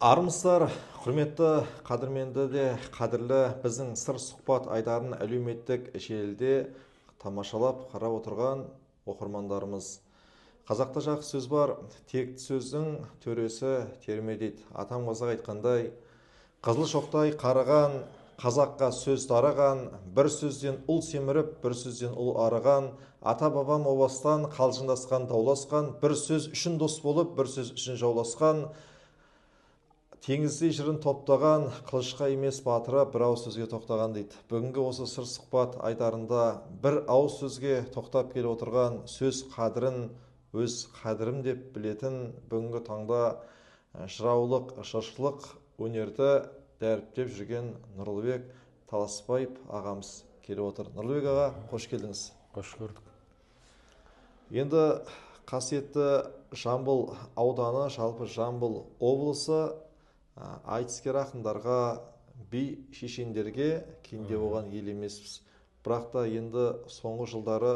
Армысыздар, құрметті қадірменді де қадірлі біздің сыр сұхбат айдарын әлеуметтік желіде тамашалап қарап отырған оқырмандарымыз. Қазақта жақсы сөз бар, текті сөздің төресі терме дейді. Атам қазақ айтқандай, қызыл шоқтай қараған, қазаққа сөз тараған, бір сөзден ұл семіріп, бір сөзден ұл арыған, ата бабам о бастан қалжыңдасқан, дауласқан, бір сөз үшін дос болып, бір сөз үшін жауласқан, теңіздей жырын топтаған, қылышқа емес батыры бір ауыз сөзге тоқтаған дейді. Бүгінгі осы сыр сұхбат айдарында бір ауыз сөзге тоқтап келіп отырған, сөз қадірін өз қадірім деп білетін, бүгінгі таңда жыраулық, жыршылық өнерді дәріптеп жүрген Нұрлыбек Таласбаев ағамыз келіп отыр. Нұрлыбек аға, қош келдіңіз. Қош көрдік. Енді қасиетті Жамбыл ауданы, жалпы Жамбыл облысы айтыскер ақындарға, би шешендерге кенде оған ел емеспіз. Бірақ та енді соңғы жылдары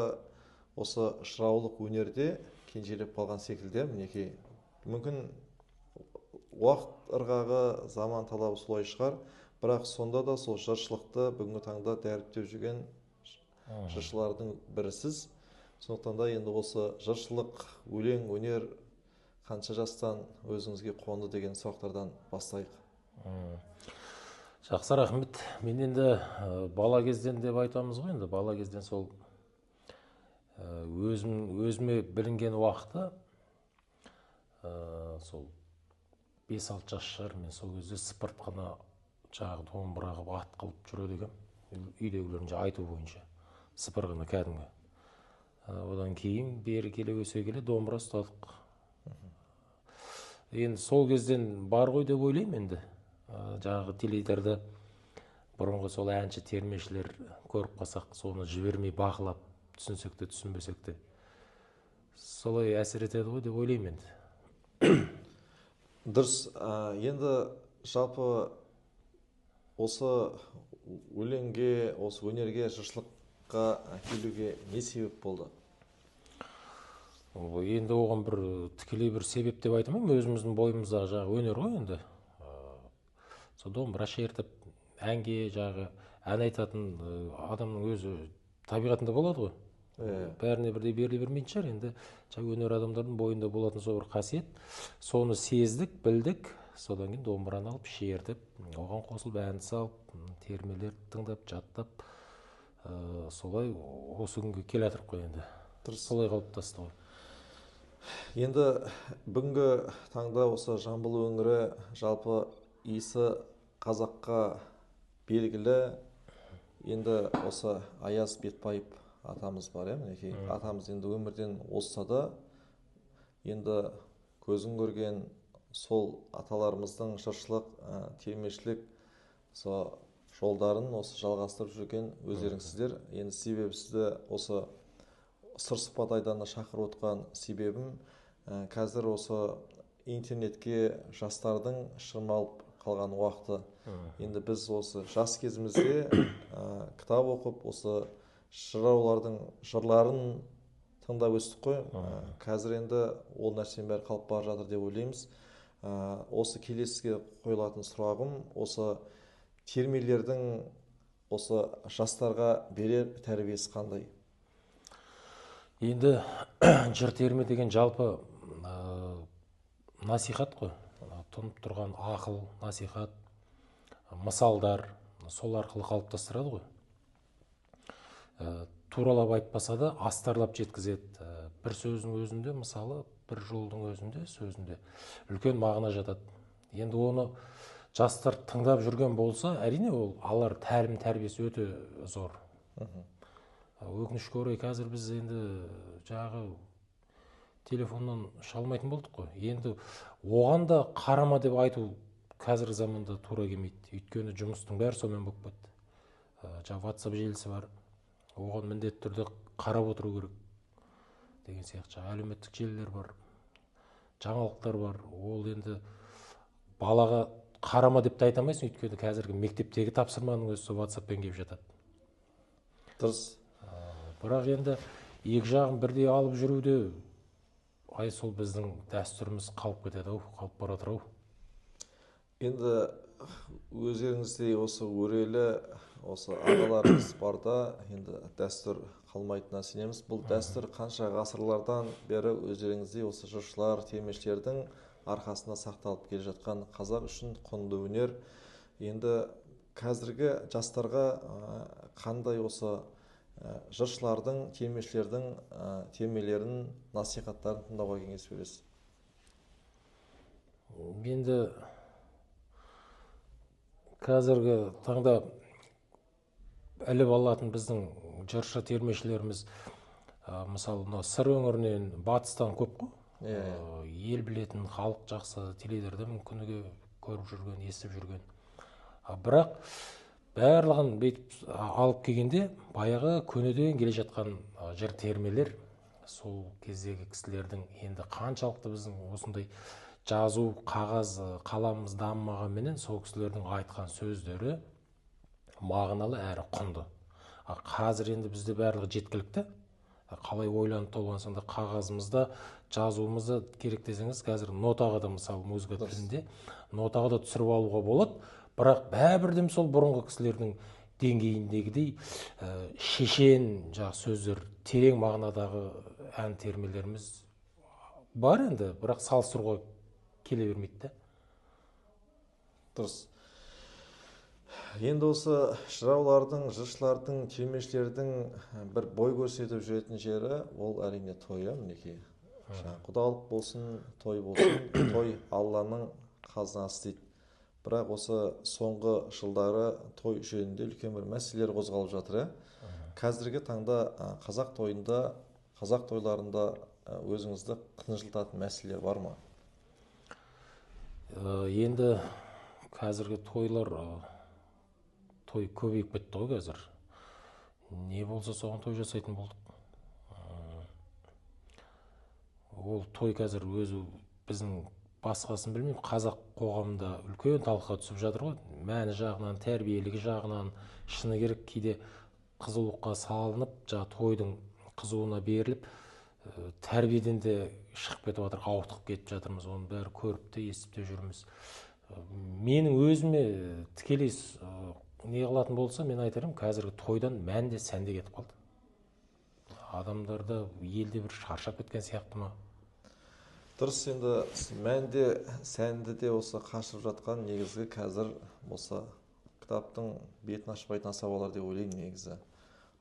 осы жыраулық өнерде кенжелеп қалған секілді, мінекей. Мүмкін уақыт ырғағы, заман талабы солай шығар, бірақ сонда да сол жыршылықты бүгінгі таңда дәріптеп жүрген жыршылардың бірісіз. Сондықтан да енді осы жыршылық, өлең, өнер қанша жастан өзіңізге қонды деген сұрақтардан бастайық. Жақсы, рахмет. Мен енді бала кезден деп айтамыз ғой, енді бала кезден сол өзіме білінген уақыты сол 5-6 жас шығар. Мен сол кезде сыпырт қана жағы домбыра қылып ат қылып жүреді екенмін. Үйдегілерінше айту бойынша сыпырғыны кәдімгі. Одан кейін бері келе өсе келе домбыра ұстадық. Енді сол кезден бар ғой деп ойлаймын енді. Жаңағы теледидарда бұрынғы сол әнші термешілер көріп қалсақ, соны жібермей бақылап, түсінсек те түсінбесек те солай әсер етеді ғой деп ойлаймын енді. Дұрыс. Енді жалпы осы өлеңге, осы өнерге, жыршылыққа келуге не себеп болды? Енді оған бір тікелей бір себеп деп айтамын, өзіміздің бойымыздағы жағы өнер ғой енді. Сол домбыра шертіп, әнге жағы ән айтатын адамның өзі табиғатында болады ғой. Бәріне бірдей беріле бермейтін шығар, енді өнер адамдардың бойында болатын сол бір қасиет. Соны сездік, білдік, содан кейін домбыраны алып шертіп, оған қосылып ән салып, термелерді тыңдап, жаттап, солай осы күнге келе жатырмық қой енді. Солай қалыптасты ғой. Енді бүгінгі таңда осы Жамбыл өңірі жалпы иісі қазаққа белгілі. Енді осы Аяз Бетбаев атамыз бар, мінекей. Атамыз енді өмірден озса да, енді көзін көрген сол аталарымыздың жыршылық, термешілік жолдарын осы жалғастырып жүрген өздеріңсіздер. Енді себебі сізді осы сыр сұхбат айдарына шақырып отқан себебім, қазір осы интернетке жастардың шырмалып қалған уақыты. Енді біз осы жас кезімізде кітап оқып, осы жыраулардың жырларын тыңдап өстік қой. Қазір енді ол нәрсенің бәрі қалып бара жатыр деп ойлаймыз. Осы келесіге қойылатын сұрағым, осы термелердің осы жастарға берер тәрбиесі қандай? Енді жыр терме деген жалпы насихат қой. Тұнып тұрған ақыл, насихат, мысалдар, сол арқылы қалыптастырады ғой. Туралап айтпаса да астарлап жеткізеді. Бір сөздің өзінде, мысалы, бір жолдың өзінде, сөзінде үлкен мағына жатады. Енді оны жастар тыңдап жүрген болса, әрине ол алар тәлім тәрбиесі өте зор. Өкінішке орай қазір біз енді жағы телефоннан шалмайтын болдық қой. Енді оған да қарама деп айту қазіргі заманда тура келмейді. Өйткені жұмыстың бәрі сонымен болып кетті. Жаңағы WhatsApp желісі бар. Оған міндетті түрде қарап отыру керек деген сияқты. Әлеуметтік желілер бар. Жаңалықтар бар. Ол енді балаға қарама деп те айта алмайсың, өйткені қазіргі мектептегі тапсырманың өзі WhatsApp-пен келіп жатады. Дұрыс. Бірақ енді екі жағын бірдей алып жүруде сол біздің дәстүріміз қалып кетеді, қалып баратыр. Енді өздеріңіздей осы өрелі осы ағаларымыз барда енді дәстүр қалмайтынына сенеміз. Бұл дәстүр қанша ғасырлардан бері өздеріңіздей осы жыршылар, термешілердің арқасында сақталып келе жатқан қазақ үшін құнды өнер. Енді қазіргі жастарға қандай осы жыршылардың, термешілердің термелерін, насихаттарын тыңдауға кеңес бересіз? Енді қазіргі таңда іліп алатын біздің жыршы термешілеріміз мысалы мына сыр өңірінен батыстан көп қой. Ел білетін, халық жақсы теледидардан күніге көріп жүрген, естіп жүрген. Бірақ барлығын бүйтіп алып келгенде баяғы көнеден келе жатқан жыр термелер, сол кездегі кісілердің енді қаншалықты біздің осындай жазу, қағаз, қаламымыз дамымағанменен сол кісілердің айтқан сөздері мағыналы әрі құнды. Қазір енді бізде барлығы жеткілікті. Қалай ойланып толғансаң да қағазымызда, жазуымызда керек десеңіз, қазір нотаға да мысалы музыка тілінде нотаға да түсіріп алуға болады. Бірақ бәрібір сол бұрынғы кісілердің деңгейіндегідей шешен сөздер, терең мағынадағы ән термелеріміз бар енді, бірақ салыстыруға келе бермейді. Дұрыс. Енді осы жыраулардың, жыршылардың, термешілердің бір бой көрсетіп жүретін жері ол әрине той, мінекей. Құдалық болсын, той болсын, той Алланың қазынасы дейді. Бірақ осы соңғы жылдары той жөнінде үлкен бір мәселелер қозғалып жатыр. Қазіргі таңда қазақ тойында, қазақ тойларында өзіңізді қынжылтатын мәселелер бар ма? Енді қазіргі тойлар, той көбейіп кетті ғой қазір. Не болса соған той жасайтын болдық. Ол той қазір өзі біздің басқасын білмеймін, қазақ қоғамында үлкен талқыға түсіп жатыр ғой. Мәні жағынан, тәрбиелігі жағынан, шыны керек кейде қызулыққа салынып, тойдың қызуына беріліп, тәрбиеден де шығып кетіп жатыр, ауытқып кетіп жатырмыз. Оны бәрі көріп те, естіп те жүрміз. Менің өзіме тікелей не қылатын болса, мен айтарым, қазіргі тойдан мән де сән де кетіп қалды. Адамдарда елде бір шаршап кеткен сияқты ма? Дұрыс, енді мәнде, сәнді де осы қашып жатқан негізгі қазір осы кітаптың бетін ашпайтын асабалар деп ойлаймын негізі.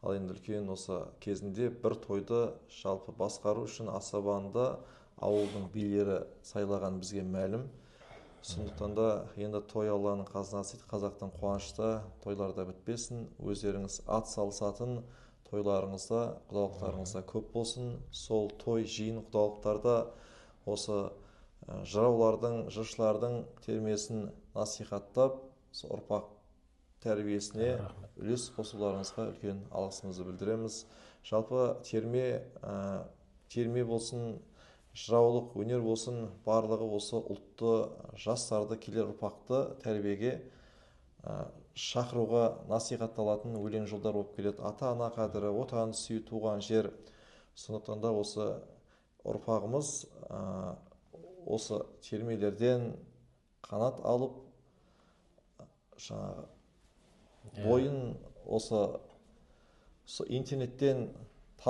Ал енді үлкен осы кезінде бір тойды жалпы басқару үшін асабаны ауылдың билері сайлаған бізге мәлім. Сондықтан да енді той Алланың қазынасы, қазақтың қуанышта, тойларда бітпесін, өздеріңіз ат салысатын тойларыңызда, құдалықтарыңызда көп болсын. Сол той, жиын, құдалықтарда осы жыраулардың, жыршылардың термесін насихаттап, ұрпақ тәрбиесіне үлес қосуларыңызға үлкен алғысымызды білдіреміз. Жалпы терме болсын, жыраулық өнер болсын, барлығы осы ұлтты, жастарды, келер ұрпақты тәрбиеге шақыруға насихатталатын өлең жолдар болып келеді. Ата-ана қадірі, отан сүю, туған жер. Сондықтан да осы ұрпағымыз осы термелерден қанат алып, бойын осы интернеттен